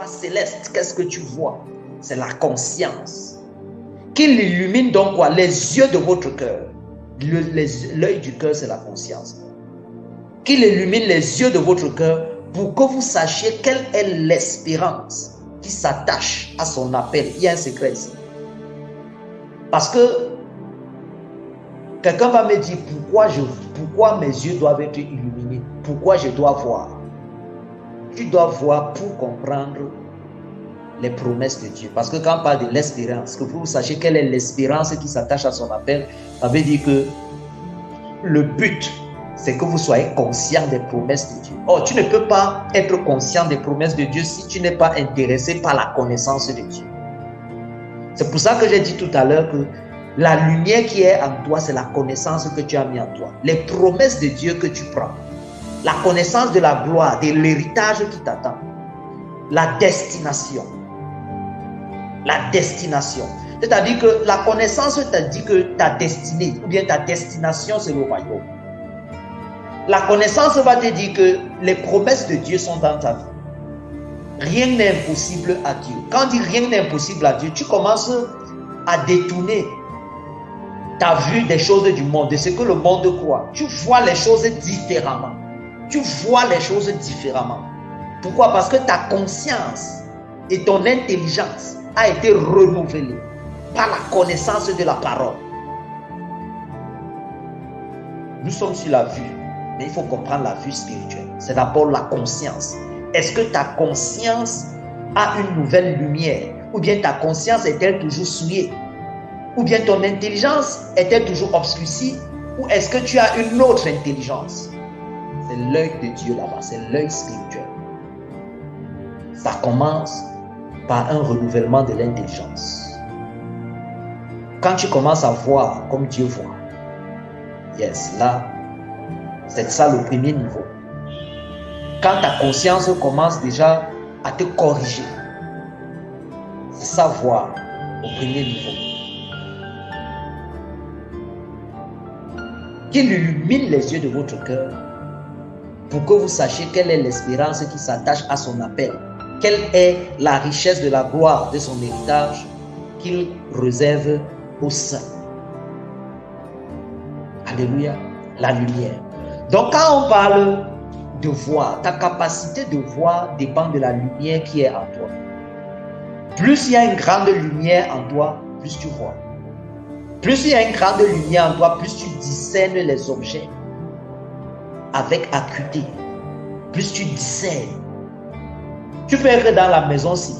vois céleste, qu'est-ce que tu vois? C'est la conscience. Qu'il illumine donc quoi? Les yeux de votre cœur. L'œil du cœur, c'est la conscience. Qu'il illumine les yeux de votre cœur pour que vous sachiez quelle est l'espérance qui s'attache à son appel. Il y a un secret ici. Parce que quelqu'un va me dire pourquoi mes yeux doivent être illuminés, pourquoi je dois voir. Tu dois voir pour comprendre les promesses de Dieu. Parce que quand on parle de l'espérance, que vous sachiez quelle est l'espérance qui s'attache à son appel, ça veut dire que le but, c'est que vous soyez conscient des promesses de Dieu. Or, tu ne peux pas être conscient des promesses de Dieu si tu n'es pas intéressé par la connaissance de Dieu. C'est pour ça que j'ai dit tout à l'heure que la lumière qui est en toi, c'est la connaissance que tu as mis en toi. Les promesses de Dieu que tu prends. La connaissance de la gloire, de l'héritage qui t'attend. La destination. La destination. C'est-à-dire que la connaissance te dit que ta destinée, ou bien ta destination, c'est le royaume. La connaissance va te dire que les promesses de Dieu sont dans ta vie. Rien n'est impossible à Dieu. Quand on dit rien n'est impossible à Dieu, tu commences à détourner ta vue des choses du monde, de ce que le monde croit. Tu vois les choses différemment. Tu vois les choses différemment. Pourquoi? Parce que ta conscience et ton intelligence a été renouvelée par la connaissance de la parole. Nous sommes sur la vue, mais il faut comprendre la vue spirituelle. C'est d'abord la conscience. Est-ce que ta conscience a une nouvelle lumière? Ou bien ta conscience est-elle toujours souillée? Ou bien ton intelligence est-elle toujours obscurcie? Ou est-ce que tu as une autre intelligence? C'est l'œil de Dieu là-bas, c'est l'œil spirituel. Ça commence par un renouvellement de l'intelligence. Quand tu commences à voir comme Dieu voit, yes, là, c'est ça le premier niveau. Quand ta conscience commence déjà à te corriger, c'est ça voir au premier niveau. Qu'il illumine les yeux de votre cœur pour que vous sachiez quelle est l'espérance qui s'attache à son appel. Quelle est la richesse de la gloire de son héritage qu'il réserve aux saints. Alléluia, la lumière. Donc quand on parle de voir, ta capacité de voir dépend de la lumière qui est en toi. Plus il y a une grande lumière en toi, plus tu vois. Plus il y a une grande lumière en toi, plus tu discernes les objets avec acuité. Plus tu discernes. Tu peux être dans la maison ci.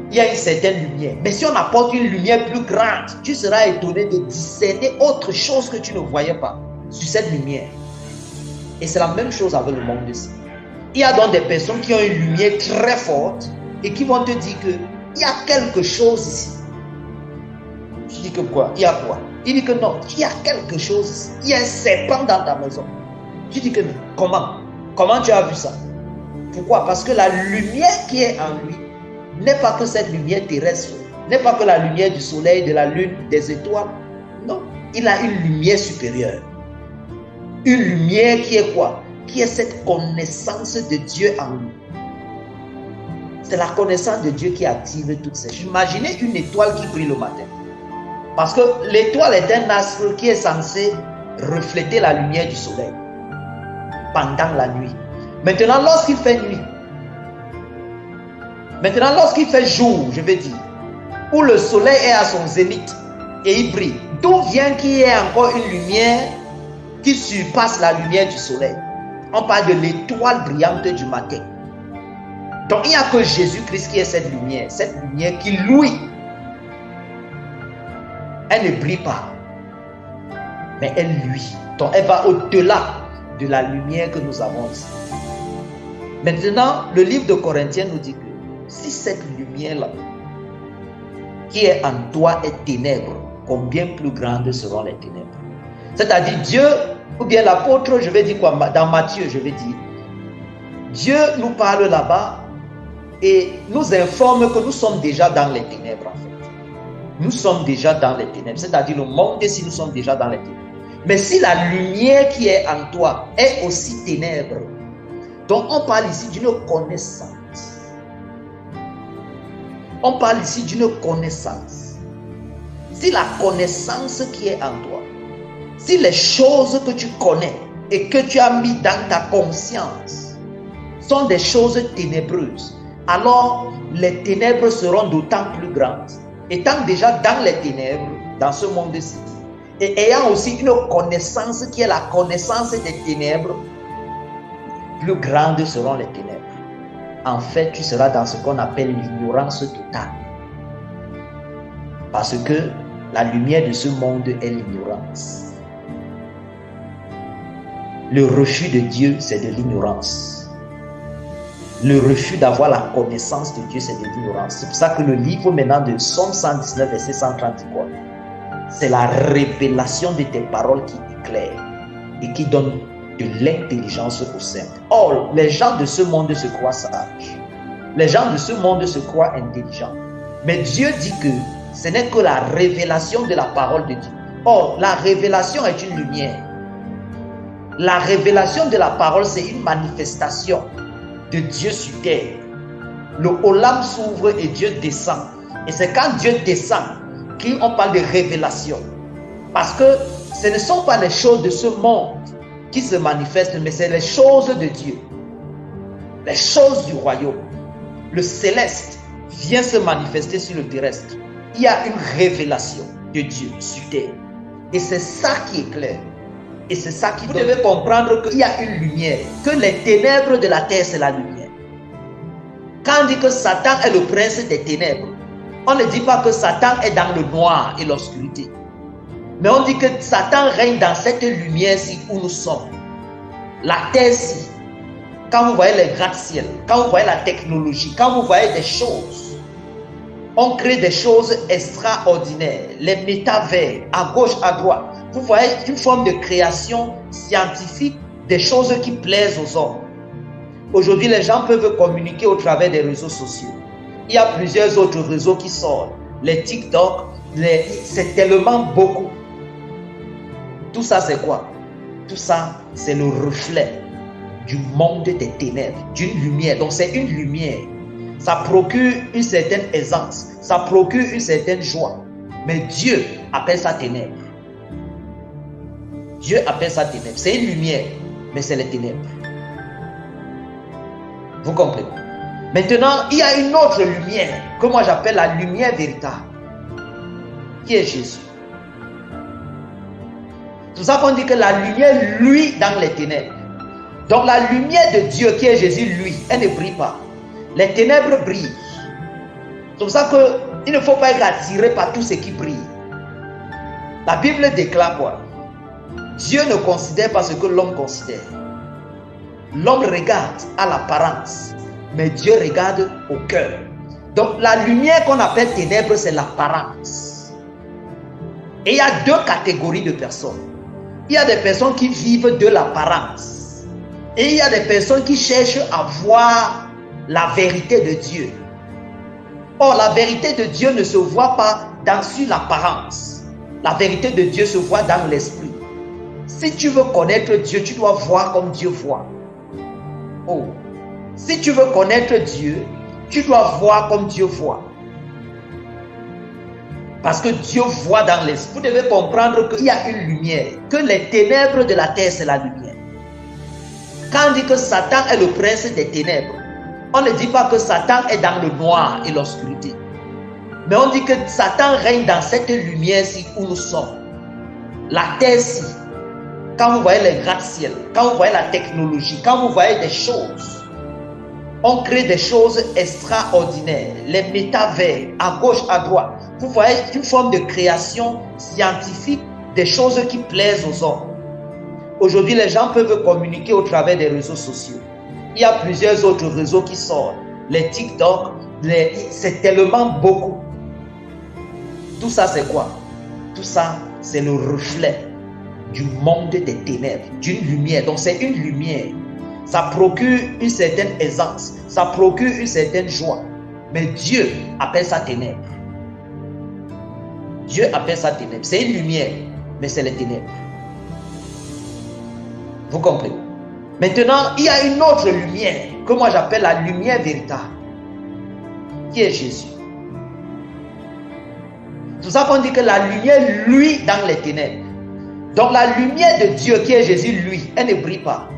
Il y a une certaine lumière. Mais si on apporte une lumière plus grande, tu seras étonné de discerner autre chose que tu ne voyais pas sur cette lumière. Et c'est la même chose avec le monde ici. Il y a donc des personnes qui ont une lumière très forte et qui vont te dire qu'il y a quelque chose ici. Tu dis que quoi? Il y a quoi? Il dit que non, il y a quelque chose ici. Il y a un serpent dans ta maison. Tu dis que non. Comment? Comment tu as vu ça? Pourquoi? Parce que la lumière qui est en lui n'est pas que cette lumière terrestre, n'est pas que la lumière du soleil, de la lune, des étoiles. Non, il a une lumière supérieure. Une lumière qui est quoi? Qui est cette connaissance de Dieu en lui. C'est la connaissance de Dieu qui active toutes ces choses. Imaginez une étoile qui brille le matin. Parce que l'étoile est un astre qui est censé refléter la lumière du soleil pendant la nuit. Maintenant, lorsqu'il fait nuit, maintenant, lorsqu'il fait jour, je vais dire, où le soleil est à son zénith et il brille, d'où vient qu'il y ait encore une lumière qui surpasse la lumière du soleil? On parle de l'étoile brillante du matin. Donc, il n'y a que Jésus-Christ qui est cette lumière qui louit. Elle ne brille pas, mais elle luit. Donc, elle va au-delà de la lumière que nous avons ici. Maintenant, le livre de Corinthiens nous dit que si cette lumière-là qui est en toi est ténèbres, combien plus grandes seront les ténèbres? C'est-à-dire Dieu, ou bien l'apôtre, je vais dire quoi? Dans Matthieu, je vais dire, Dieu nous parle là-bas et nous informe que nous sommes déjà dans les ténèbres en fait. Nous sommes déjà dans les ténèbres, c'est-à-dire le monde ici, nous sommes déjà dans les ténèbres. Mais si la lumière qui est en toi est aussi ténèbre, donc on parle ici d'une connaissance On parle ici d'une connaissance. Si la connaissance qui est en toi, si les choses que tu connais et que tu as mis dans ta conscience sont des choses ténébreuses, alors les ténèbres seront d'autant plus grandes. Étant déjà dans les ténèbres, dans ce monde-ci, et ayant aussi une connaissance qui est la connaissance des ténèbres, plus grandes seront les ténèbres. En fait, tu seras dans ce qu'on appelle l'ignorance totale. Parce que la lumière de ce monde est l'ignorance. Le refus de Dieu, c'est de l'ignorance. Le refus d'avoir la connaissance de Dieu, c'est de l'ignorance. C'est pour ça que le livre maintenant de Somme 119, verset 130 dit quoi? C'est la révélation de tes paroles qui éclaire et qui donne de l'intelligence aux simples. Or, les gens de ce monde se croient sages. Les gens de ce monde se croient intelligents. Mais Dieu dit que ce n'est que la révélation de la parole de Dieu. Or, la révélation est une lumière. La révélation de la parole, c'est une manifestation de Dieu sur terre. Le Olam s'ouvre et Dieu descend. Et c'est quand Dieu descend qu'on parle de révélation. Parce que ce ne sont pas les choses de ce monde qui se manifestent, mais c'est les choses de Dieu. Les choses du royaume. Le céleste vient se manifester sur le terrestre. Il y a une révélation de Dieu sur terre. Et c'est ça qui est clair. Et c'est ça qui... Vous devez comprendre qu'il y a une lumière. Que les ténèbres de la terre, c'est la lumière. Quand on dit que Satan est le prince des ténèbres, on ne dit pas que Satan est dans le noir et l'obscurité. Mais on dit que Satan règne dans cette lumière-ci où nous sommes. La terre-ci. Quand vous voyez les gratte-ciels, quand vous voyez la technologie, quand vous voyez des choses, on crée des choses extraordinaires. Les métavers, à gauche, à droite. Vous voyez une forme de création scientifique, des choses qui plaisent aux hommes. Aujourd'hui, les gens peuvent communiquer au travers des réseaux sociaux. Il y a plusieurs autres réseaux qui sortent. Les TikTok, c'est tellement beaucoup. Tout ça, c'est quoi? Tout ça, c'est le reflet du monde des ténèbres, d'une lumière. Donc, c'est une lumière. Ça procure une certaine aisance. Ça procure une certaine joie. Mais Dieu appelle ça ténèbres. Dieu appelle ça ténèbres. C'est une lumière, mais c'est les ténèbres. Vous comprenez? Maintenant, il y a une autre lumière que moi j'appelle la lumière véritable, qui est Jésus. C'est pour ça qu'on dit que la lumière luit dans les ténèbres. Donc la lumière de Dieu qui est Jésus, lui, elle ne brille pas. Les ténèbres brillent. C'est pour ça qu'il ne faut pas être attiré par tout ce qui brille. La Bible déclare quoi? Dieu ne considère pas ce que l'homme considère. L'homme regarde à l'apparence, mais Dieu regarde au cœur. Donc la lumière qu'on appelle ténèbres, c'est l'apparence. Et il y a deux catégories de personnes. Il y a des personnes qui vivent de l'apparence. Et il y a des personnes qui cherchent à voir la vérité de Dieu. Or, la vérité de Dieu ne se voit pas sur l'apparence. La vérité de Dieu se voit dans l'esprit. Si tu veux connaître Dieu, tu dois voir comme Dieu voit. Oh, si tu veux connaître Dieu, tu dois voir comme Dieu voit. Parce que Dieu voit dans l'esprit. Vous devez comprendre qu'il y a une lumière. Que les ténèbres de la terre, c'est la lumière. Quand on dit que Satan est le prince des ténèbres, on ne dit pas que Satan est dans le noir et l'obscurité. Mais on dit que Satan règne dans cette lumière-ci où nous sommes. La terre-ci. Quand vous voyez les gratte-ciels, quand vous voyez la technologie, quand vous voyez des choses, on crée des choses extraordinaires. Les métavers, à gauche, à droite. Vous voyez une forme de création scientifique, des choses qui plaisent aux hommes. Aujourd'hui, les gens peuvent communiquer au travers des réseaux sociaux. Il y a plusieurs autres réseaux qui sortent. Les TikTok, c'est tellement beaucoup. Tout ça, c'est quoi? Tout ça, c'est le reflet du monde des ténèbres, d'une lumière. Donc, c'est une lumière. Ça procure une certaine aisance. Ça procure une certaine joie. Mais Dieu appelle ça ténèbres. Dieu appelle ça ténèbres. C'est une lumière, mais c'est les ténèbres. Vous comprenez? Maintenant, il y a une autre lumière que moi j'appelle la lumière véritable, qui est Jésus. C'est pour ça qu'on dit que la lumière luit dans les ténèbres. Donc la lumière de Dieu qui est Jésus, lui, elle ne brille pas.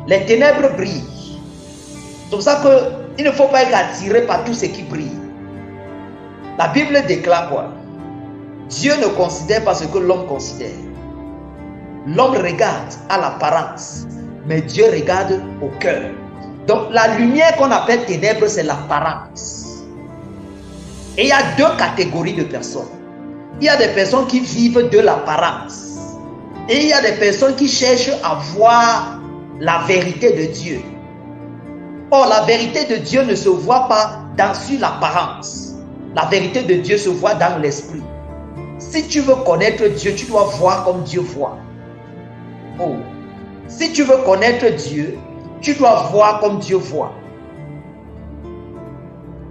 Les ténèbres brillent. C'est pour ça qu'il ne faut pas être attiré par tout ce qui brille. La Bible déclare quoi? Dieu ne considère pas ce que l'homme considère. L'homme regarde à l'apparence, mais Dieu regarde au cœur. Donc la lumière qu'on appelle ténèbres, c'est l'apparence. Et il y a deux catégories de personnes. Il y a des personnes qui vivent de l'apparence. Et il y a des personnes qui cherchent à voir la vérité de Dieu. Or, la vérité de Dieu ne se voit pas sur l'apparence. La vérité de Dieu se voit dans l'esprit. Si tu veux connaître Dieu, tu dois voir comme Dieu voit. Oh. Si tu veux connaître Dieu, tu dois voir comme Dieu voit.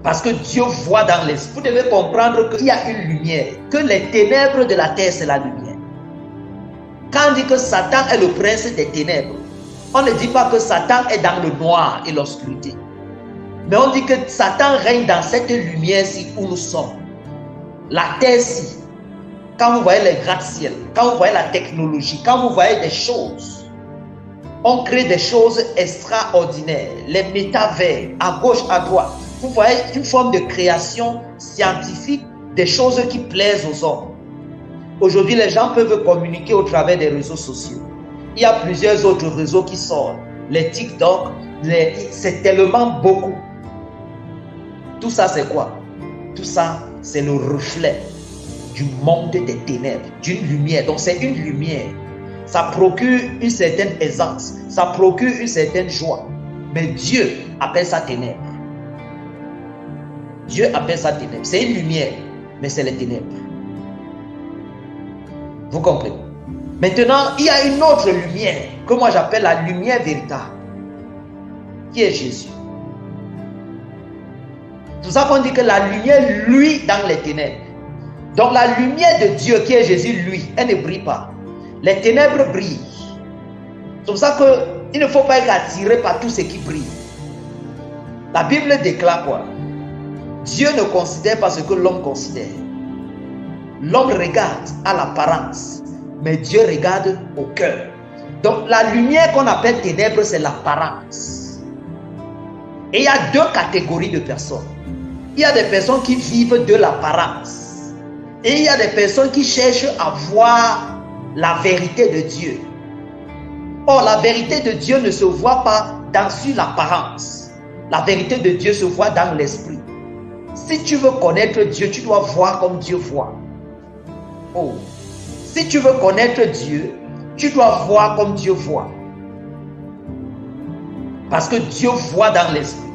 Parce que Dieu voit dans l'esprit. Vous devez comprendre qu'il y a une lumière, que les ténèbres de la terre, c'est la lumière. Quand on dit que Satan est le prince des ténèbres, on ne dit pas que Satan est dans le noir et l'obscurité. Mais on dit que Satan règne dans cette lumière-ci où nous sommes. La terre-ci. Quand vous voyez les gratte-ciel, quand vous voyez la technologie, quand vous voyez des choses, on crée des choses extraordinaires. Les métavers, à gauche, à droite. Vous voyez une forme de création scientifique, des choses qui plaisent aux hommes. Aujourd'hui, les gens peuvent communiquer au travers des réseaux sociaux. Il y a plusieurs autres réseaux qui sortent. Les TikTok, c'est tellement beaucoup. Tout ça, c'est quoi? Tout ça, c'est le reflet du monde des ténèbres, d'une lumière. Donc, c'est une lumière. Ça procure une certaine aisance. Ça procure une certaine joie. Mais Dieu appelle ça ténèbres. Dieu appelle ça ténèbres. C'est une lumière, mais c'est les ténèbres. Vous comprenez? Maintenant, il y a une autre lumière que moi j'appelle la lumière véritable, qui est Jésus. C'est pour ça qu'on dit que la lumière luit dans les ténèbres. Donc la lumière de Dieu qui est Jésus, lui, elle ne brille pas. Les ténèbres brillent. C'est pour ça qu'il ne faut pas être attiré par tout ce qui brille. La Bible déclare quoi? Dieu ne considère pas ce que l'homme considère. L'homme regarde à l'apparence, mais Dieu regarde au cœur. Donc la lumière qu'on appelle ténèbres, c'est l'apparence. Et il y a deux catégories de personnes. Il y a des personnes qui vivent de l'apparence. Et il y a des personnes qui cherchent à voir la vérité de Dieu. Or, la vérité de Dieu ne se voit pas sur l'apparence. La vérité de Dieu se voit dans l'esprit. Si tu veux connaître Dieu, tu dois voir comme Dieu voit. Oh. Si tu veux connaître Dieu, tu dois voir comme Dieu voit. Parce que Dieu voit dans l'esprit.